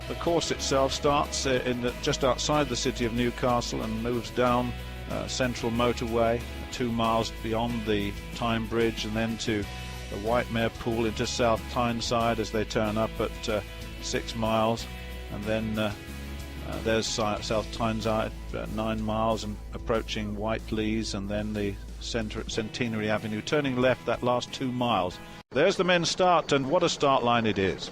The course itself starts just outside the city of Newcastle and moves down Central Motorway 2 miles beyond the Tyne Bridge, and then to the Whitemare Pool into South Tyneside as they turn up at 6 miles, and then there's South Tyneside 9 miles and approaching Whiteleys, and then the Centenary Avenue, turning left that last 2 miles. There's the men's start, and what a start line it is.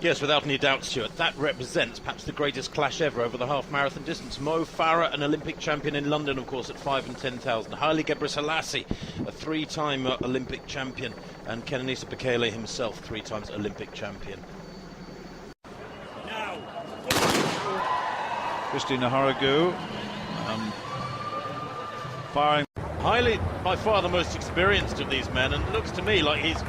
Yes, without any doubt, Stuart. That represents perhaps the greatest clash ever over the half-marathon distance. Mo Farah, an Olympic champion in London, of course, at 5 and 10,000. Haile Gebrselassie, a 3-time Olympic champion. And Kenenisa Bekele himself, 3 times Olympic champion. Christina Horogu firing. Haile, by far the most experienced of these men, and looks to me like he's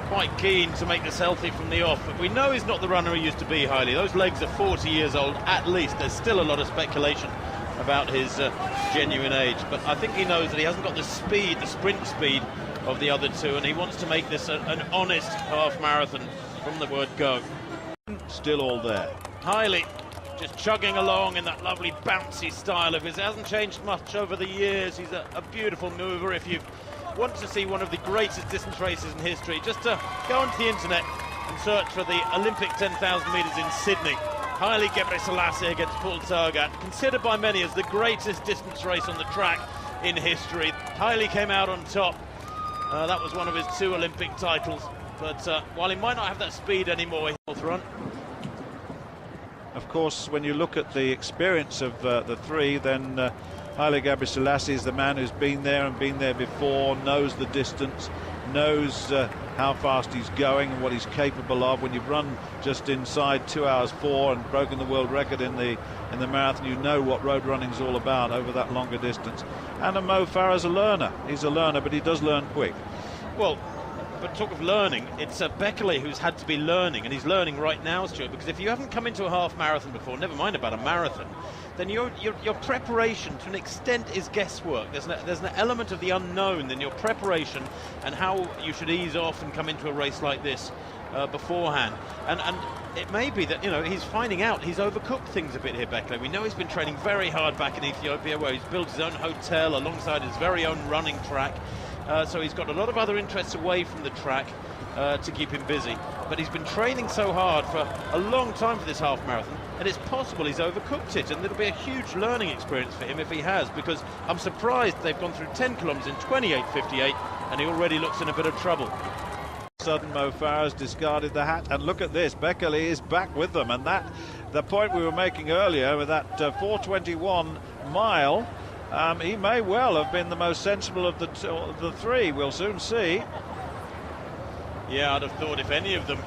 quite keen to make this healthy from the off. But we know he's not the runner he used to be, Haile. Those legs are 40 years old at least. There's still a lot of speculation about his genuine age, but I think he knows that he hasn't got the speed, the sprint speed of the other two, and he wants to make this an honest half marathon from the word go. Still all there. Haile just chugging along in that lovely bouncy style of his. It hasn't changed much over the years. He's a beautiful mover. If you want to see one of the greatest distance races in history, just go onto the internet and search for the Olympic 10,000 metres in Sydney. Haile Gebrselassie against Paul Targat, considered by many as the greatest distance race on the track in history. Haile came out on top. That was one of his 2 Olympic titles. But while he might not have that speed anymore, he'll run. Of course, when you look at the experience of the 3, then Haile Gebrselassie is the man who's been there and been there before, knows the distance, knows how fast he's going and what he's capable of. When you've run just inside 2 hours 4 and broken the world record in the marathon, you know what road running's all about over that longer distance. And Mo Farah's a learner. He's a learner, but he does learn quick. Well, but talk of learning, it's Bekele who's had to be learning, and he's learning right now, Stuart, because if you haven't come into a half marathon before, never mind about a marathon, then your preparation to an extent is guesswork. There's an element of the unknown in your preparation and how you should ease off and come into a race like this beforehand. And it may be that, you know, he's finding out he's overcooked things a bit here, Bekele. We know he's been training very hard back in Ethiopia, where he's built his own hotel alongside his very own running track. So he's got a lot of other interests away from the track to keep him busy. But he's been training so hard for a long time for this half marathon, and it's possible he's overcooked it, and it'll be a huge learning experience for him if he has, because I'm surprised they've gone through 10 kilometres in 28:58, and he already looks in a bit of trouble. Sudden Mo Farah's discarded the hat, and look at this, Bekele is back with them, and that the point we were making earlier with that 4:21 mile, he may well have been the most sensible of the 3. We'll soon see. Yeah, I'd have thought if any of them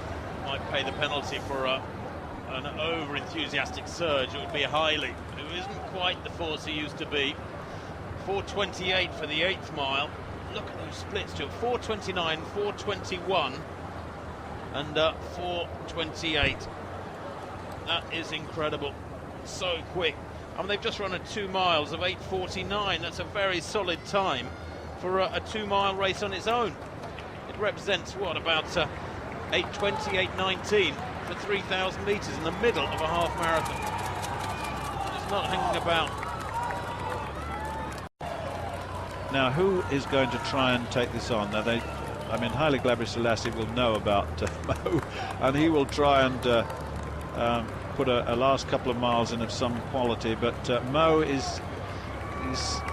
might pay the penalty for an over-enthusiastic surge, it would be Haile, who isn't quite the force he used to be. 4:28 for the 8th mile. Look at those splits, Joe. 4:29, 4:21, and 4:28. That is incredible. So quick. I mean, they've just run 2 miles of 8:49. That's a very solid time for a 2-mile race on its own. It represents, what, about 8:20, 8:19 for 3,000 metres in the middle of a half marathon. It's not hanging about. Now, who is going to try and take this on? Now, Haile Gebrselassie will know about Mo, and he will try and put a last couple of miles in of some quality, but Mo is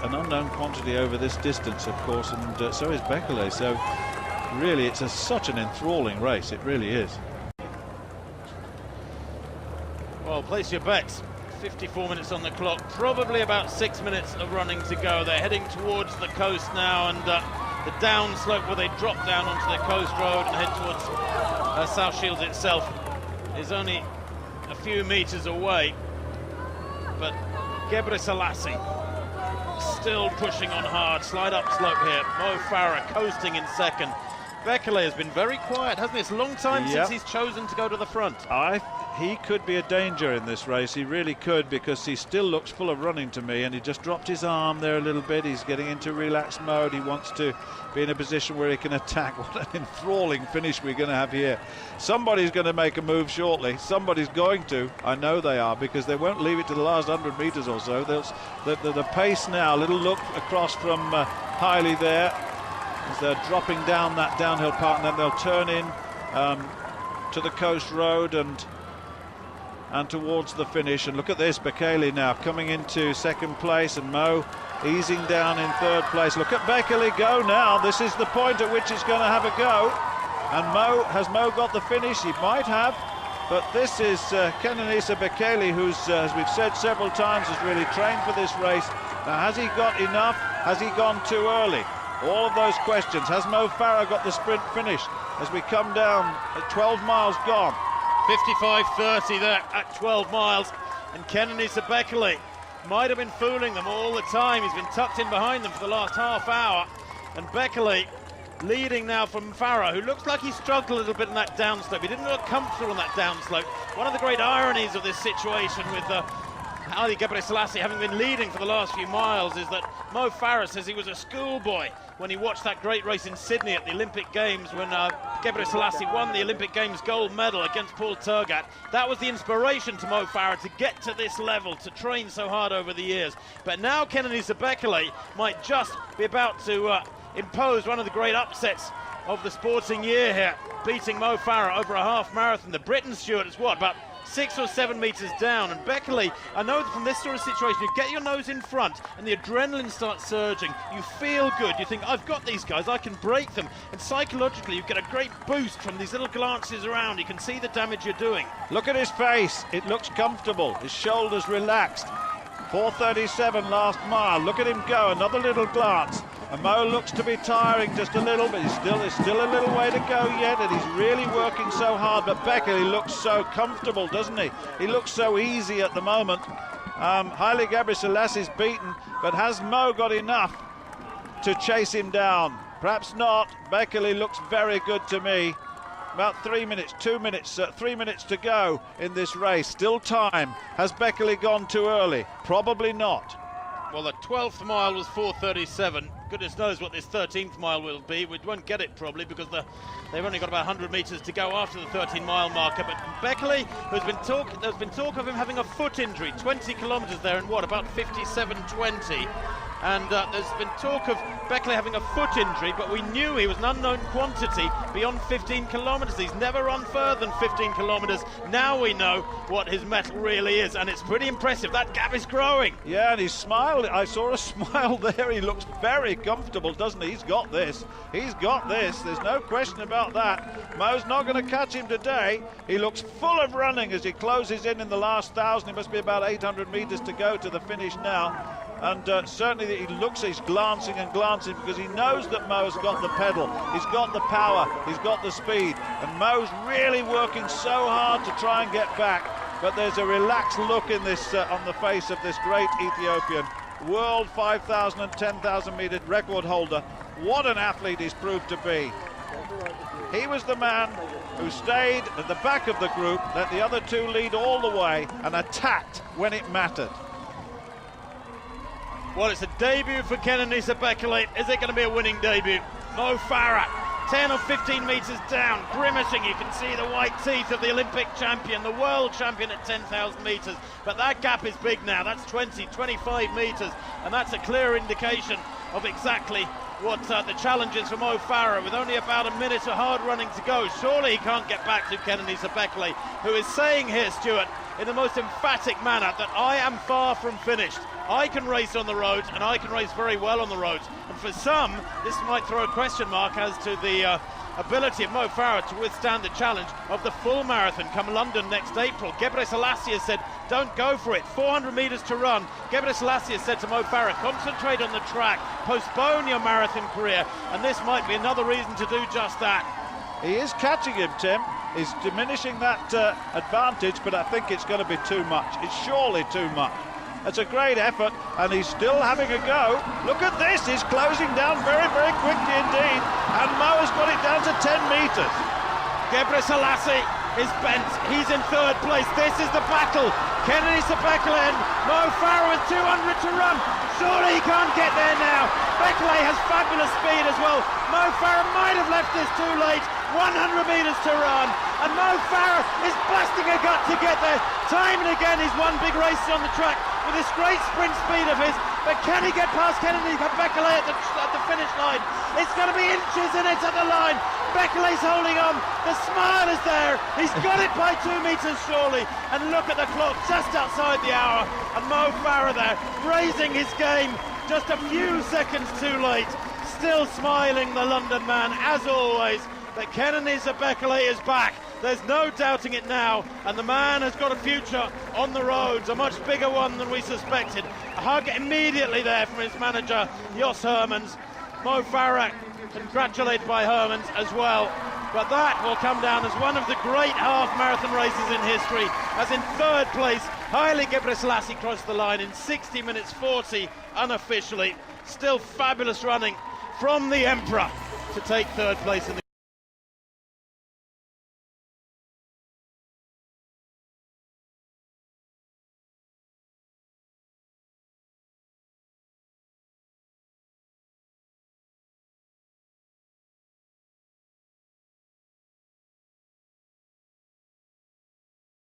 an unknown quantity over this distance, of course, and so is Bekele. So really it's such an enthralling race, it really is. Well, place your bets. 54 minutes on the clock, probably about 6 minutes of running to go. They're heading towards the coast now, and the down slope where they drop down onto the coast road and head towards South Shields itself is only a few meters away, but Gebrselassie still pushing on hard. Slide up slope here. Mo Farah coasting in second. Bekele has been very quiet, hasn't he? It's a long time since he's chosen to go to the front. he could be a danger in this race. He really could, because he still looks full of running to me, and he just dropped his arm there a little bit. He's getting into relaxed mode. He wants to be in a position where he can attack. What an enthralling finish we're going to have here. Somebody's going to make a move shortly. Somebody's going to. I know they are, because they won't leave it to the last 100 metres or so. The pace now, a little look across from Haile there, as they're dropping down that downhill part, and then they'll turn in to the coast road and towards the finish. And look at this, Bekele now coming into second place, and Mo easing down in third place. Look at Bekele go now. This is the point at which he's going to have a go. And has Mo got the finish? He might have, but this is Kenenisa Bekele, who's, as we've said several times, has really trained for this race. Now, has he got enough? Has he gone too early? All of those questions. Has Mo Farah got the sprint finish as we come down at 12 miles gone? 55.30 there at 12 miles, and Kenenisa Bekele might have been fooling them all the time. He's been tucked in behind them for the last half hour, and Bekele leading now from Pharah, who looks like he struggled a little bit in that downslope. He didn't look comfortable on that downslope. One of the great ironies of this situation with Haile Gebrselassie having been leading for the last few miles is that Mo Farah says he was a schoolboy when he watched that great race in Sydney at the Olympic Games when Gebrselassie won the Olympic Games gold medal against Paul Turgat. That was the inspiration to Mo Farah to get to this level, to train so hard over the years. But now Kenenisa Bekele might just be about to impose one of the great upsets of the sporting year here, beating Mo Farah over a half marathon. The Briton Stuart is what, about 6 or 7 metres down, and Bekele, I know that from this sort of situation, you get your nose in front and the adrenaline starts surging, you feel good, you think, I've got these guys, I can break them, and psychologically you get a great boost from these little glances around. You can see the damage you're doing. Look at his face, it looks comfortable, his shoulders relaxed. 4:37 last mile, look at him go, another little glance. And Mo looks to be tiring just a little, but there's still a little way to go yet, and he's really working so hard. But Bekele looks so comfortable, doesn't he? He looks so easy at the moment. Haile Gebrselassie beaten, but has Mo got enough to chase him down? Perhaps not. Bekele looks very good to me. About 3 minutes, 2 minutes, 3 minutes to go in this race. Still time. Has Bekele gone too early? Probably not. Well, the 12th mile was 4:37. Goodness knows what this 13th mile will be. We won't get it probably because they've only got about 100 metres to go after the 13-mile marker. But Bekele, there's been talk of him having a foot injury, 20 kilometres there in what, about 57.20. And there's been talk of Bekele having a foot injury, but we knew he was an unknown quantity beyond 15 kilometres. He's never run further than 15 kilometres. Now we know what his mettle really is, and it's pretty impressive. That gap is growing. Yeah, and he smiled. I saw a smile there. He looks very comfortable, doesn't he? He's got this. He's got this. There's no question about that. Mo's not going to catch him today. He looks full of running as he closes in the last 1,000. It must be about 800 metres to go to the finish now. And certainly he looks, he's glancing and glancing because he knows that Mo's got the pedal, he's got the power, he's got the speed, and Mo's really working so hard to try and get back. But there's a relaxed look in this on the face of this great Ethiopian, world 5,000 and 10,000 metre record holder. What an athlete he's proved to be. He was the man who stayed at the back of the group, let the other two lead all the way, and attacked when it mattered. Well, it's a debut for Kenenisa Bekele. Is it going to be a winning debut? Mo Farah, 10 or 15 metres down, grimacing. You can see the white teeth of the Olympic champion, the world champion at 10,000 metres. But that gap is big now. That's 20, 25 metres. And that's a clear indication of exactly what the challenge is for Mo Farah, with only about a minute of hard running to go. Surely he can't get back to Kenenisa Bekele, who is saying here, Stuart, in the most emphatic manner, that I am far from finished. I can race on the roads, and I can race very well on the roads. And for some, this might throw a question mark as to the ability of Mo Farah to withstand the challenge of the full marathon come London next April. Gebrselassie has said, don't go for it. 400 metres to run. Gebrselassie has said to Mo Farah, concentrate on the track, postpone your marathon career, and this might be another reason to do just that. He is catching him, Tim. He's diminishing that advantage, but I think it's going to be too much. It's surely too much. It's a great effort, and he's still having a go. Look at this, he's closing down very, very quickly indeed, and Mo has got it down to 10 metres. Gebrselassie is bent. He's in third place. This is the battle. Kenenisa Bekele and Mo Farah with 200 to run. Surely he can't get there now. Bekele has fabulous speed as well. Mo Farah might have left this too late. 100 metres to run. And Mo Farah is busting a gut to get there. Time and again he's won big races on the track with this great sprint speed of his. But can he get past Kenenisa Bekele at the finish line? It's going to be inches in it at the line. Bekele's holding on. The smile is there. He's got it by 2 metres surely. And look at the clock just outside the hour. And Mo Farah there raising his game just a few seconds too late. Still smiling, the London man, as always. But Kenenisa Bekele is back. There's no doubting it now, and the man has got a future on the roads, a much bigger one than we suspected. A hug immediately there from his manager, Jos Hermans. Mo Farah congratulated by Hermans as well. But that will come down as one of the great half-marathon races in history, as in third place, Haile Gebrselassie crossed the line in 60 minutes 40 unofficially. Still fabulous running from the Emperor to take third place in the